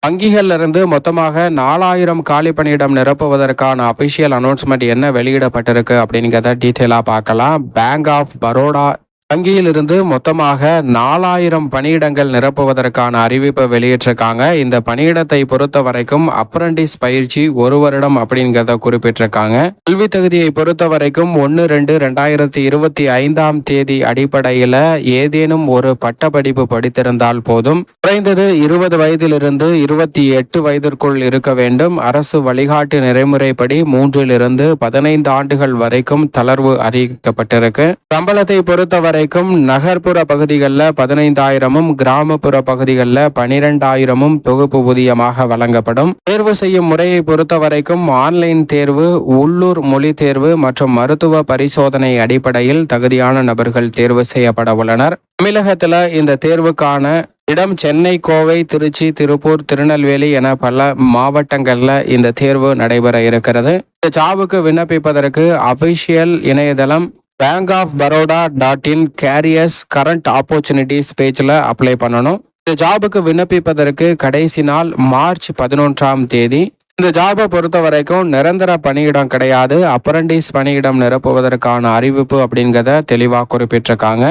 வங்கிகள்ல இருந்து மொத்தமாக 4000 காலி பணியிடம் நிரப்புவதற்கான அபிஷியல் அனௌன்ஸ்மெண்ட் என்ன வெளியிடப்பட்டிருக்கு அப்படிங்கிறத டீட்டெயிலாக பார்க்கலாம். பேங்க் ஆஃப் பரோடா வங்கியில் இருந்து மொத்தமாக 4000 பணியிடங்கள் நிரப்புவதற்கான அறிவிப்பை வெளியிட்டிருக்காங்க. இந்த பணியிடத்தை பொறுத்த வரைக்கும் அப்ரண்டிஸ் பயிற்சி 1 வருடம் அப்படிங்கிறத குறிப்பிட்டிருக்காங்க. கல்வி தகுதியை பொறுத்த வரைக்கும் 1/2/2025 அடிப்படையில் ஏதேனும் ஒரு பட்டப்படிப்பு படித்திருந்தால் போதும். குறைந்தது 20 வயதிலிருந்து 28 வயதிற்குள் இருக்க வேண்டும். அரசு வழிகாட்டு நெறிமுறைப்படி 3 to 15 ஆண்டுகள் வரைக்கும் தளர்வு அறிவிக்கப்பட்டிருக்கு. சம்பளத்தை பொறுத்தவரை நகர்ப்புற பகுதிகளில் 15,000 கிராமப்புற பகுதிகளில் 12,000 தொகுப்பு ஊதியமாக வழங்கப்படும். தேர்வு செய்யும் முறையை பொறுத்த வரைக்கும் ஆன்லைன் தேர்வு, உள்ளூர் மொழி தேர்வு மற்றும் மருத்துவ பரிசோதனை அடிப்படையில் தகுதியான நபர்கள் தேர்வு செய்யப்பட உள்ளனர். தமிழகத்தில் இந்த தேர்வுக்கான இடம் சென்னை, கோவை, திருச்சி, திருப்பூர், திருநெல்வேலி என பல மாவட்டங்களில் இந்த தேர்வு நடைபெற இருக்கிறது. இந்த ஜாபுக்கு விண்ணப்பிப்பதற்கு அபிஷியல் இணையதளம் bankofbaroda.in கேரியர்ஸ் கரண்ட் ஆப்பர்ச்சுனிட்டிஸ் பேஜில் அப்ளை பண்ணணும். இந்த ஜாபுக்கு விண்ணப்பிப்பதற்கு கடைசி நாள் மார்ச் 11. இந்த ஜாபை பொறுத்த வரைக்கும் நிரந்தர பணியிடம் கிடையாது. அப்ரண்டிஸ் பணியிடம் நிரப்புவதற்கான அறிவிப்பு அப்படிங்கிறத தெளிவாக குறிப்பிட்டிருக்காங்க.